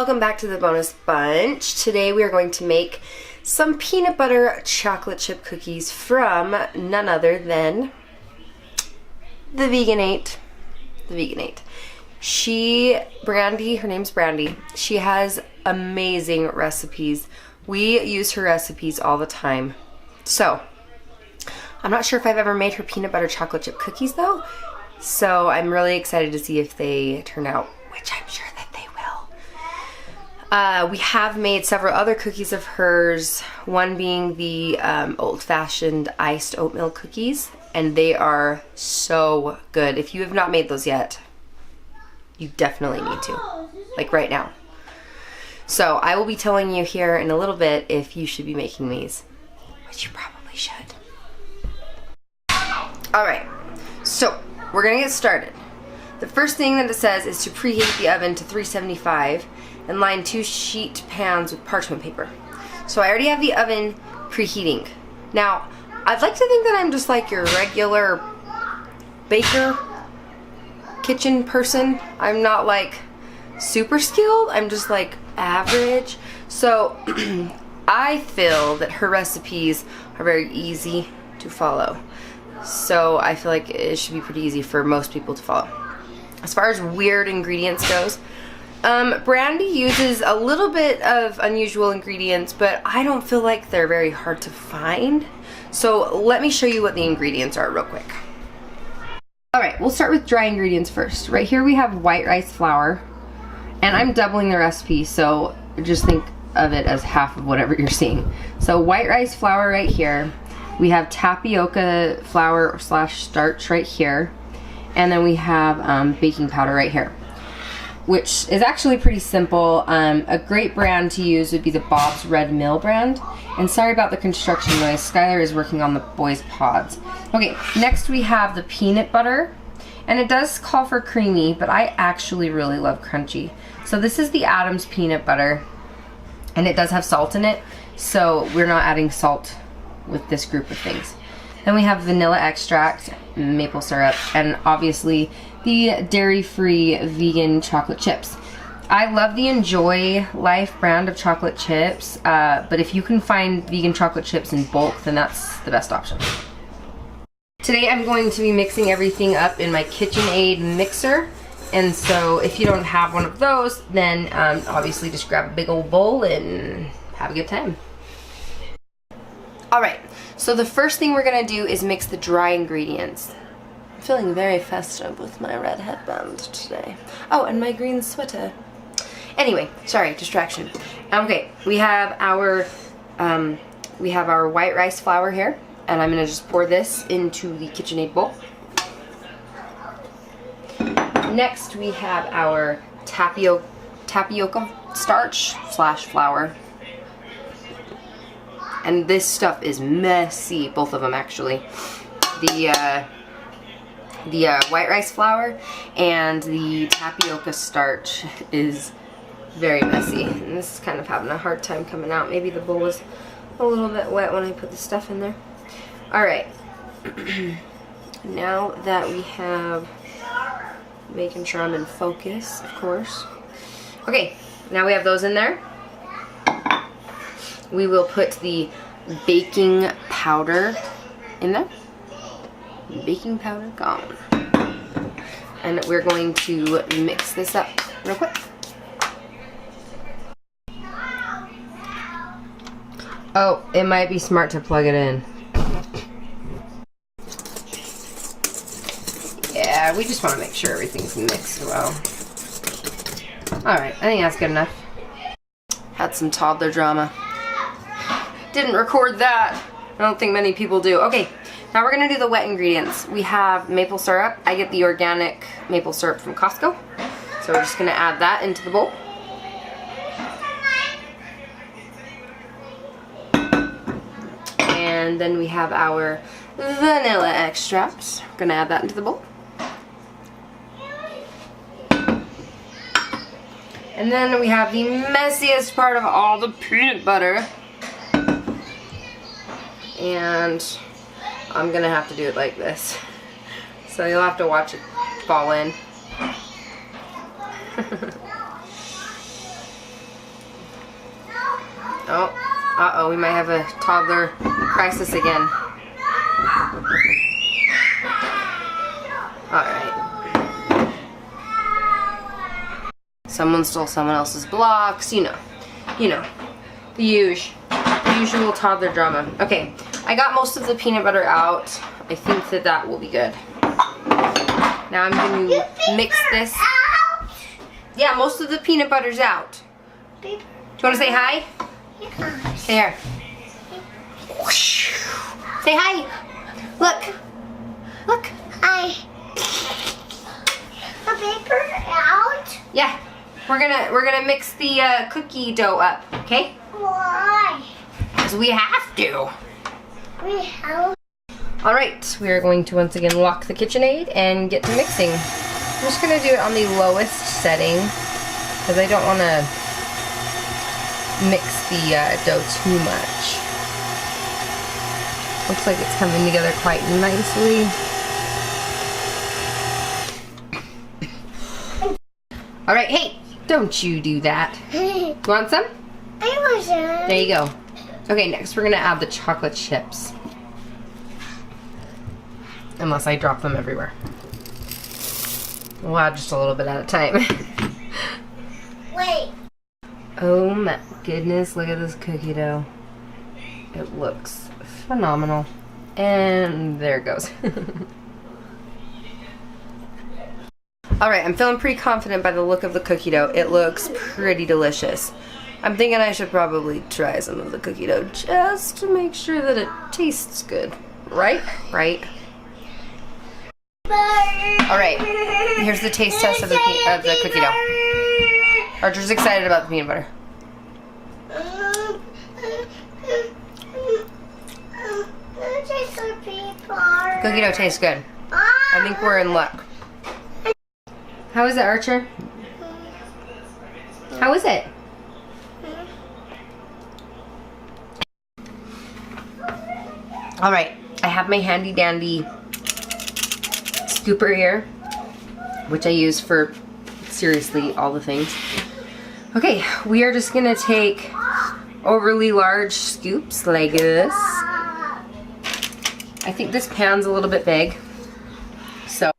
Welcome back to the Bonus Bunch. Today we are going to make some peanut butter chocolate chip cookies from none other than the Vegan 8. The Vegan 8. Her name's Brandy. She has amazing recipes. We use her recipes all the time. So, I'm not sure if I've ever made her peanut butter chocolate chip cookies though. So I'm really excited to see if they turn out, which I'm sure that they will. We have made several other cookies of hers, one being the old-fashioned iced oatmeal cookies, and they are so good. If you have not made those yet, you definitely need to, like right now. So I will be telling you here in a little bit if you should be making these, which you probably should. Alright, so we're gonna get started. The first thing that it says is to preheat the oven to 375 and line 2 sheet pans with parchment paper. So I already have the oven preheating. Now, I'd like to think that I'm just like your regular baker, kitchen person. I'm not like super skilled, I'm just like average. So I feel that her recipes are very easy to follow. So I feel like it should be pretty easy for most people to follow. As far as weird ingredients goes, Brandy uses a little bit of unusual ingredients, but I don't feel like they're very hard to find. So let me show you what the ingredients are real quick. Alright, we'll start with dry ingredients first. Right here we have white rice flour, and I'm doubling the recipe, so just think of it as half of whatever you're seeing. So white rice flour right here. We have tapioca flour / starch right here. And then we have baking powder right here, which is actually pretty simple. A great brand to use would be the Bob's Red Mill brand. And sorry about the construction noise. Skylar is working on the boys' pods. Okay, next we have the peanut butter. And it does call for creamy, but I actually really love crunchy. So this is the Adams peanut butter. And it does have salt in it, so we're not adding salt with this group of things. Then we have vanilla extract, maple syrup, and obviously the dairy-free vegan chocolate chips. I love the Enjoy Life brand of chocolate chips, but if you can find vegan chocolate chips in bulk, then that's the best option. Today I'm going to be mixing everything up in my KitchenAid mixer, and so if you don't have one of those, then obviously just grab a big old bowl and have a good time. Alright, so the first thing we're going to do is mix the dry ingredients. I'm feeling very festive with my red headband today. Oh, and my green sweater. Anyway, sorry, distraction. Okay, we have our white rice flour here, and I'm going to just pour this into the KitchenAid bowl. Next, we have our tapioca starch / flour. And this stuff is messy, both of them actually. The white rice flour and the tapioca starch is very messy. And this is kind of having a hard time coming out. Maybe the bowl was a little bit wet when I put the stuff in there. Alright. Now that we have, making sure I'm in focus, of course. Okay, now we have those in there. We will put the baking powder in there. Baking powder gone. And we're going to mix this up real quick. Oh, it might be smart to plug it in. Yeah, we just want to make sure everything's mixed well. Alright, I think that's good enough. Had some toddler drama. Didn't record that. I don't think many people do. Okay, now we're gonna do the wet ingredients. We have maple syrup. I get the organic maple syrup from Costco. So we're just gonna add that into the bowl. And then we have our vanilla extract. We're gonna add that into the bowl. And then we have the messiest part of all, the peanut butter. And I'm gonna have to do it like this. So you'll have to watch it fall in. Oh, uh-oh, we might have a toddler crisis again. Alright. Someone stole someone else's blocks, you know, the usual toddler drama. Okay, I got most of the peanut butter out. I think that will be good. Now I'm going to mix this. Yeah, most of the peanut butter's out. Do you want to say hi? Yeah. Say here. Say hi. Look. Look. Hi. The paper out? Yeah. We're gonna mix the cookie dough up, okay? Why? Because we have to. We have. All right, we are going to once again lock the KitchenAid and get to mixing. I'm just gonna do it on the lowest setting because I don't want to mix the dough too much. Looks like it's coming together quite nicely. All right, hey, don't you do that. You want some? I want some. There you go. Okay, next we're gonna add the chocolate chips. Unless I drop them everywhere. We'll add just a little bit at a time. Wait. Oh my goodness, look at this cookie dough. It looks phenomenal. And there it goes. Alright, I'm feeling pretty confident by the look of the cookie dough. It looks pretty delicious. I'm thinking I should probably try some of the cookie dough just to make sure that it tastes good. Right? Right. Alright, here's the taste test of the cookie dough. Archer's excited about the peanut butter. Cookie dough tastes good. I think we're in luck. How is it, Archer? How is it? Alright, I have my handy dandy scooper here, which I use for seriously all the things. Okay, we are just gonna take overly large scoops like this. I think this pan's a little bit big, so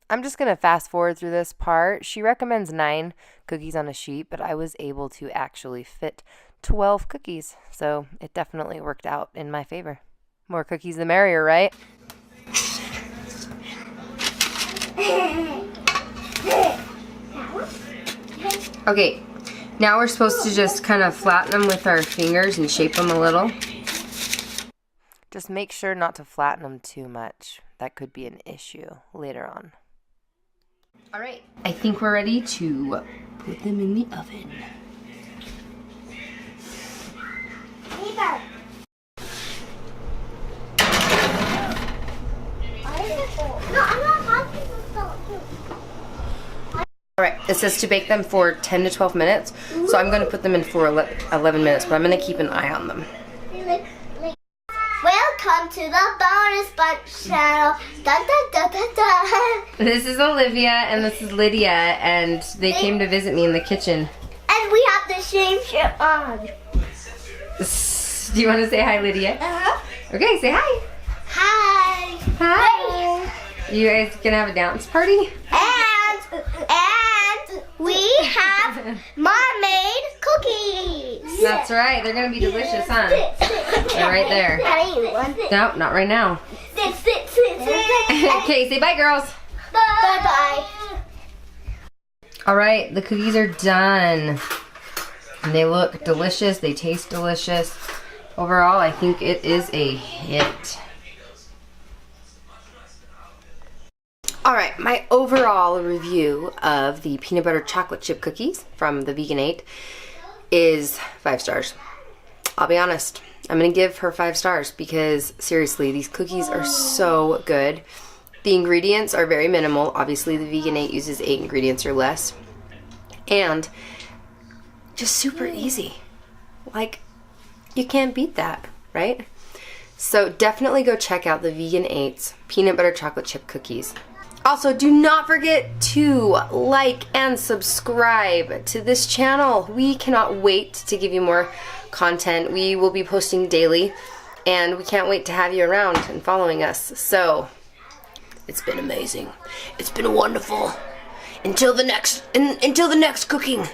I'm just gonna fast forward through this part. She recommends 9 cookies on a sheet, but I was able to actually fit 12 cookies, so it definitely worked out in my favor. More cookies the merrier, right? Okay, now we're supposed to just kind of flatten them with our fingers and shape them a little. Just make sure not to flatten them too much. That could be an issue later on. All right, I think we're ready to put them in the oven. Paper. No, I'm not talking about All right, it says to bake them for 10 to 12 minutes, so I'm going to put them in for 11 minutes, but I'm going to keep an eye on them. Welcome to the bonus bunch channel. Dun, dun, dun, dun, dun. This is Olivia and this is Lydia, and they came to visit me in the kitchen. And we have the same shirt on. Do you want to say hi, Lydia? Uh-huh. Okay, say hi. Hi. Hi. You guys gonna have a dance party? And we have mom-made cookies. That's right. They're gonna be delicious, huh? They're right there. No, not right now. Okay, say bye, girls. Bye-bye. All right, the cookies are done. They look delicious. They taste delicious. Overall, I think it is a hit. Alright, my overall review of the peanut butter chocolate chip cookies from the Vegan 8 is 5 stars. I'll be honest, I'm going to give her 5 stars because seriously, these cookies are so good. The ingredients are very minimal. Obviously, the Vegan 8 uses 8 ingredients or less. And just super easy. Like, you can't beat that, right? So definitely go check out the Vegan 8's peanut butter chocolate chip cookies. Also, do not forget to like and subscribe to this channel. We cannot wait to give you more content. We will be posting daily, and we can't wait to have you around and following us. So, it's been amazing. It's been wonderful. Until the next cooking.